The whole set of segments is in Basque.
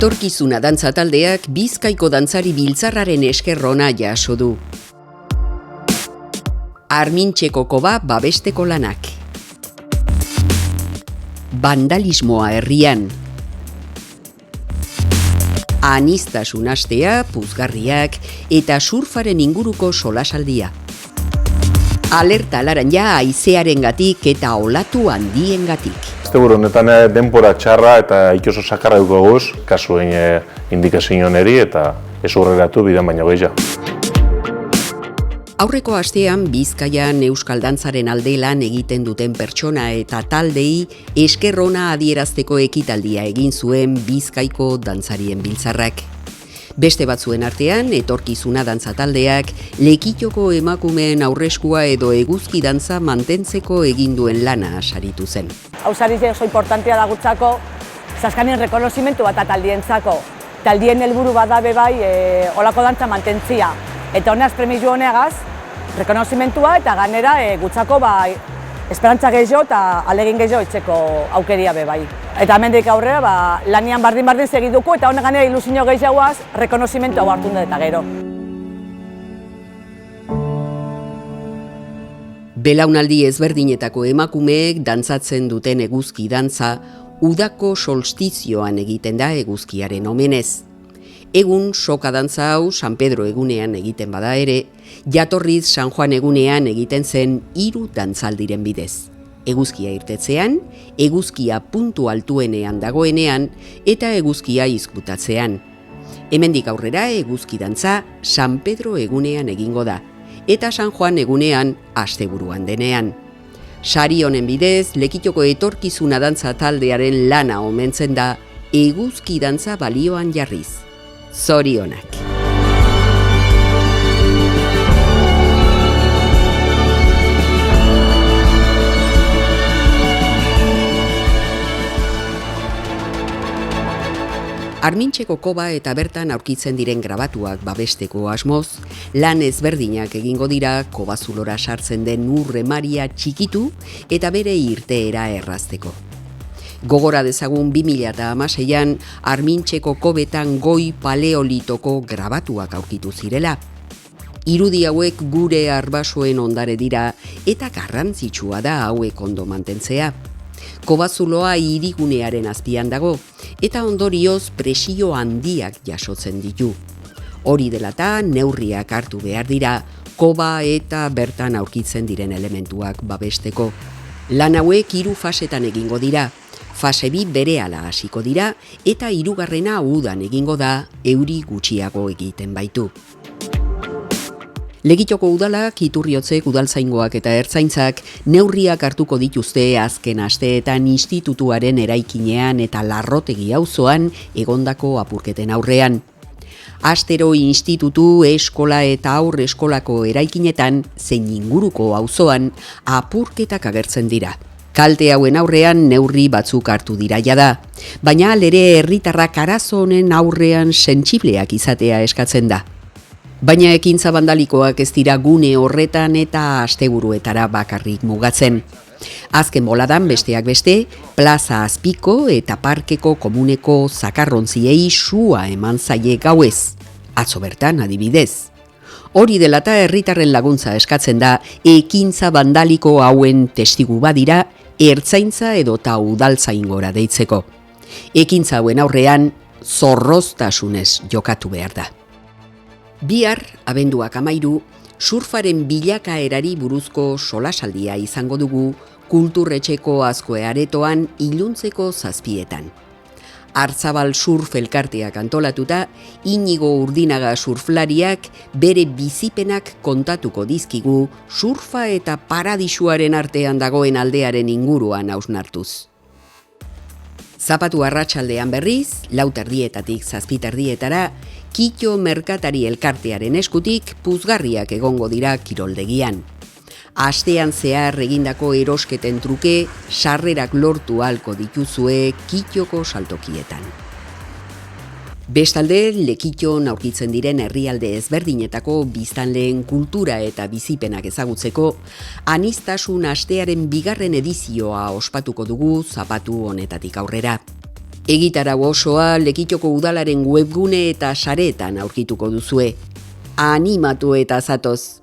Etorkizuna dantza taldeak Bizkaiko dantzari biltzarraren esker ona jaso du. Armintxeko koba babesteko lanak. Bandalismoa herrian. Aniztasun astea, puzgarriak eta surfaren inguruko solasaldia. Alerta laranja haizearengatik eta olatu handiengatik. Asteburu honetan denbora txarra eta ikoso sakarra dukoguz, kasuen indikazioneri eta ez aurreratu bidean baino gehiago. Aurreko astean Bizkaian euskal dantzaren alde lan egiten duten pertsona eta taldei esker ona adierazteko ekitaldia egin zuen Bizkaiko dantzarien biltzarrak. Beste batzuen artean, etorkizuna dantza taldeak Lekitoko emakumeen aurreskua edo eguzki dantza mantentzeko egin duen lana saritu zen. Hau sariz oso importantea da gutzako, zaskanien rekonozimentu bat taldientzako. Taldien helburu bada bai olako dantza mantentzia. Eta honaz premizu honegaz, rekonozimentua eta ganera gutzako esperantza gehiago eta alegin gehiago itzeko aukeria bai. Eta hemendik aurrera lanian bardin segiduko eta honek ganera ilusio gehiagoaz rekonozimentu hau hartu eta gero. Belaunaldi ezberdinetako emakumeek dantzatzen duten eguzki dantza udako solstizioan egiten da eguzkiaren omenez. Egun soka dantza hau San Pedro egunean egiten bada ere, jatorriz San Juan egunean egiten zen 3 dantzaldiren bidez. Eguzkia irtetzean, eguzkia puntu altuenean dagoenean eta eguzkia izkutatzean. Hemendik aurrera eguzki dantza San Pedro egunean egingo da, eta San Juan egunean asteburuan denean. Sari honen bidez, Lekitoko etorkizuna dantza taldearen lana omentzen da eguzki dantza balioan jarriz. Zorionak. Armintxeko koba eta bertan aurkitzen diren grabatuak babesteko asmoz, lan ezberdinak egingo dira kobazulora sartzen den urremaria txikitu eta bere irteera errazteko. Gogora dezagun 2016an Armintxeko kobetan goi paleolitoko grabatuak aurkitu zirela. Irudi hauek gure arbasoen ondare dira eta garrantzitsua da hauek ondo mantentzea. Kobazuloa hirigunearen azpian dago eta ondorioz presio handiak jasotzen ditu. Hori dela eta neurriak hartu behar dira koba eta bertan aurkitzen diren elementuak babesteko. Lan hauek 3 fasetan egingo dira. Fase 2 berehala hasiko dira eta 3. udan egingo da euri gutxiago egiten baitu. Lekitoko udalak, Iturriotzek, udaltzaingoak eta ertzaintzak neurriak hartuko dituzte azken asteetan institutuaren eraikinean eta Larrotegi auzoan egondako apurketen aurrean. Astero institutu, eskola eta aurre eskolako eraikinetan zein inguruko auzoan apurketak agertzen dira. Kalte hauen aurrean neurri batzuk hartu dira jada, baina alere herritarrak arazo honen aurrean sentsibleak izatea eskatzen da. Baina ekintza bandalikoak ez dira gune horretan eta asteburuetara bakarrik mugatzen. Azken boladan besteak beste, plaza azpiko eta parkeko komuneko zakarrontziei sua eman zaie gauez. Atzo bertan adibidez. Hori dela eta herritarren laguntza eskatzen da ekintza bandaliko hauen testigu badira ertzaintza edota udaltzaingora deitzeko. Ekintza hauen aurrean zorroztasunez jokatu behar da. Bihar, abenduak 13, surfaren bilakaerari buruzko solasaldia izango dugu Kulturretxeko Azkoe Aretoan iluntzeko 7etan. Artzabal surf elkarteak antolatuta, Inigo Urdinaga surflariak bere bizipenak kontatuko dizkigu surfa eta paradisuaren artean dagoen aldearen inguruan hausnartuz. Zapatu arratsaldean berriz, 4:00 7:00 Kitxo merkatari elkartearen eskutik puzgarriak egongo dira kiroldegian. Astean zehar egindako erosketen truke sarrerak lortu ahalko dituzue Kitxoko saltokietan. Bestalde, Lekitxon aurkitzen diren herrialde ezberdinetako biztanleen kultura eta bizipenak ezagutzeko, aniztasun astearen 2. edizioa ospatuko dugu zapatu honetatik aurrera. Egitarau osoa Lekitoko udalaren webgune eta sareetan aurkituko duzue. Animatu eta zatoz!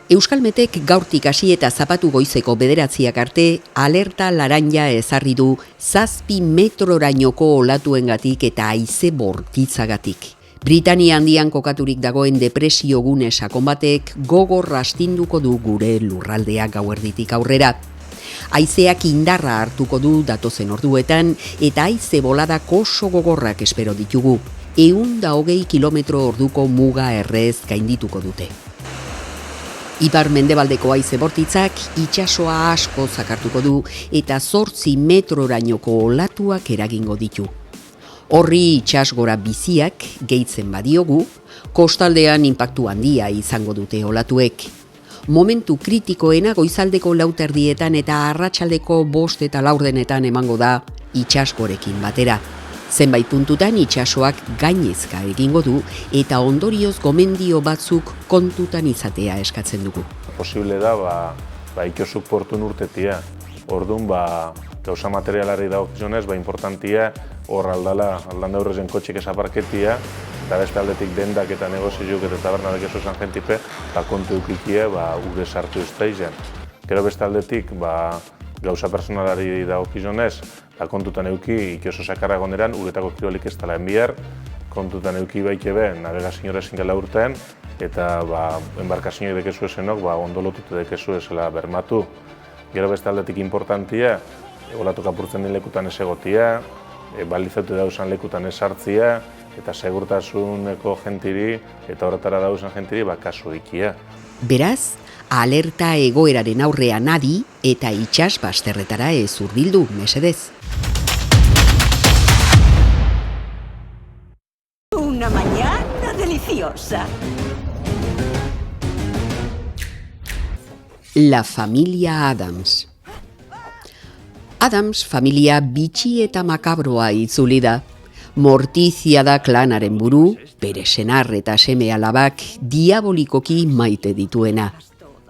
Euskalmetek gaurtik hasi eta zapatu goizeko 9 arte alerta laranja ezarri du 7 metrorainoko olatuengatik eta haize bortitzagatik. Britania handian kokaturik dagoen depresio gune sakon batek gogor astinduko du gure lurraldea gauerditik aurrera. Haizeak indarra hartuko du datozen orduetan eta haize boladak oso gogorrak espero ditugu. 120 km/h muga errez gaindituko dute. Ipar mendebaldeko haize bortitzak itsasoa asko zakartuko du eta 8 metrorainoko olatuak eragingo ditu. Horri itsasgora biziak gehitzen badiogu, kostaldean inpaktu handia izango dute olatuek. Momentu kritikoena goizaldeko 4:00 eta arratsaldeko 5 eta 4 emango da itsasgorekin batera. Zenbait puntutan itsasoak gainezka egingo du eta ondorioz gomendio batzuk kontutan izatea eskatzen dugu. Posible da, itxosuk portun urtetia. Orduan, gauza materialari dagokionez, importantia hor aldan eurrezen kotxik esaparketia, eta beste aldetik dendak eta negozioak eta tabernadak eso esan jentipe, kontu eukikie, ure sartu izteizen. Gero beste aldetik, gauza personalari dagokionez, kontutan euki itxoso sakarra goneran, uretako kirolik ez tala enbiar, kontutan euki baikebe, navegazioa zingela urten, eta embarkazioa dekezu esenok, ondolotute dekezu esela bermatu. Gero beste aldetik importantia, olatu kapurtzen din lekutan ez egotia, balizatu dauzan lekutan ez hartzia, eta segurtasuneko jentiri, eta horretara dauzan jentiri, kasu ikia. Beraz, alerta egoeraren aurrean adi eta itsas bazterretara ez hurbildu, mesedez. Una mañana deliciosa. La familia Adams. Adams familia bitxi eta makabroa itzuli da. Mortizia da klanaren buru, bere senar eta seme alabak diabolikoki maite dituena.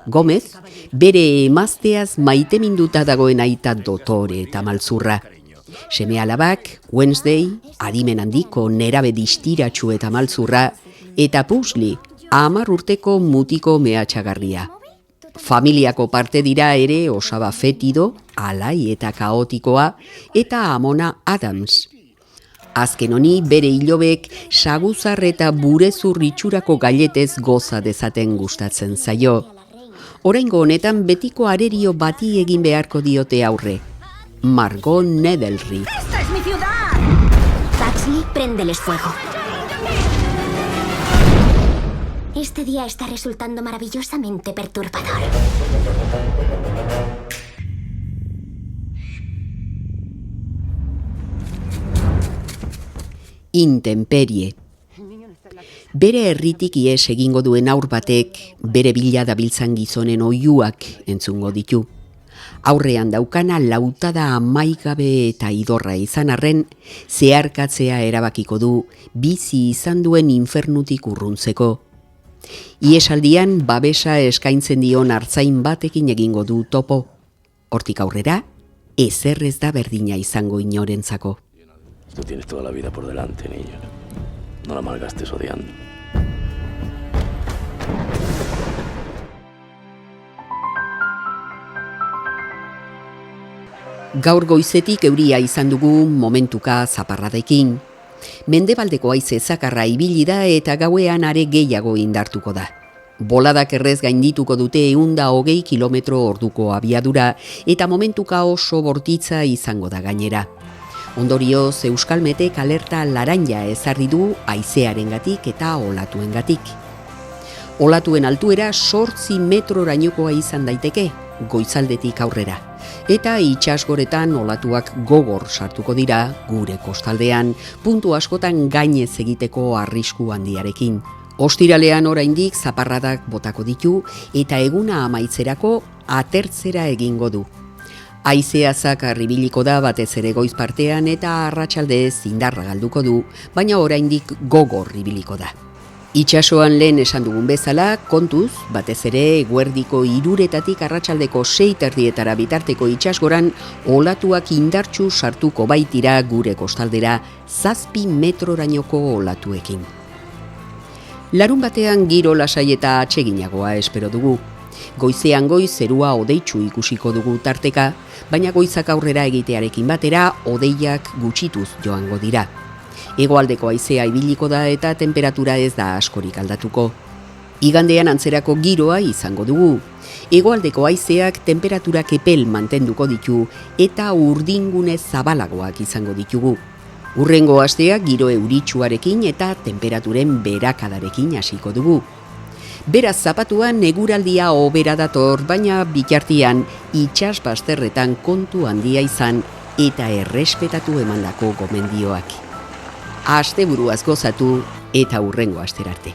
Gomez, bere emazteaz maiteminduta dagoen aita dotore eta maltzurra. Seme alabak, Wednesday, adimen handiko nerabe distiratsu eta maltzurra, eta Pugsley, 10 urteko mutiko mehatxagarria. Familiako parte dira ere osaba fetido, alai eta kaotikoa, eta amona Adams. Azken honi bere hilobek saguzar eta burezur itxurako gailetez goza dezaten gustatzen zaio. Oraingo honetan betiko arerio bati egin beharko diote aurre. Margot Nedelry. ¡Esta es mi ciudad! Pugsley, préndeles fuego. Este día está resultando maravillosamente perturbador. Intemperie. Bere herritik ihes egingo duen aur batek bere bila dabiltzan gizonen oihuak entzungo ditu. Aurrean daukana lautada amaigabe eta idorra izan arren, zeharkatzea erabakiko du bizi izan duen infernutik urruntzeko. Iesaldian babesa eskaintzen dion artzain batekin egingo du topo. Hortik aurrera, ezer ez da berdina izango inorentzako. Tú tienes toda la vida por delante, niño. No la malgastes odiando. Gaur goizetik euria izan dugu momentuka zaparradekin. Mendebaldeko haize zakarra ibili da eta gauean are gehiago indartuko da. Boladak errez gaindituko dute 120 km/h abiadura eta momentuka oso bortitza izango da gainera. Ondorioz, Euskalmetek alerta laranja ezarri du haizearengatik eta olatuengatik. Olatuen altuera 8 metrorainokoa izan daiteke, goizaldetik aurrera. Eta itsasgoretan olatuak gogor sartuko dira gure kostaldean, puntu askotan gainez egiteko arrisku handiarekin. Ostiralean oraindik zaparradak botako ditu eta eguna amaitzerako atertzera egingo du. Haizea zakar ibiliko da batez ere goiz partean eta arratsaldez indarra galduko du, baina oraindik gogor ibiliko da. Itsasoan lehen esan dugun bezala, kontuz, batez ere eguerdiko 3:00 arratsaldeko 6:30 bitarteko itsasgoran olatuak indartsu sartuko baitira gure kostaldera 7 metrorainoko olatuekin. Larun batean giro lasai eta atseginagoa espero dugu. Goizean goiz zerua odeitsu ikusiko dugu tarteka, baina goizak aurrera egitearekin batera odeiak gutxituz joango dira. Hegoaldeko haizea ibiliko da eta temperatura ez da askorik aldatuko. Igandean antzerako giroa izango dugu. Hegoaldeko haizeak temperaturak epel mantenduko ditu eta urdingune zabalagoak izango ditugu. Hurrengo asteak giro euritsuarekin eta temperaturen berakadarekin hasiko dugu. Beraz zapatuan eguraldia hobera dator, baina bitartean itsas bazterretan kontu handia izan eta errespetatu emandako gomendioak. Asteburuaz gozatu eta hurrengo asterarte.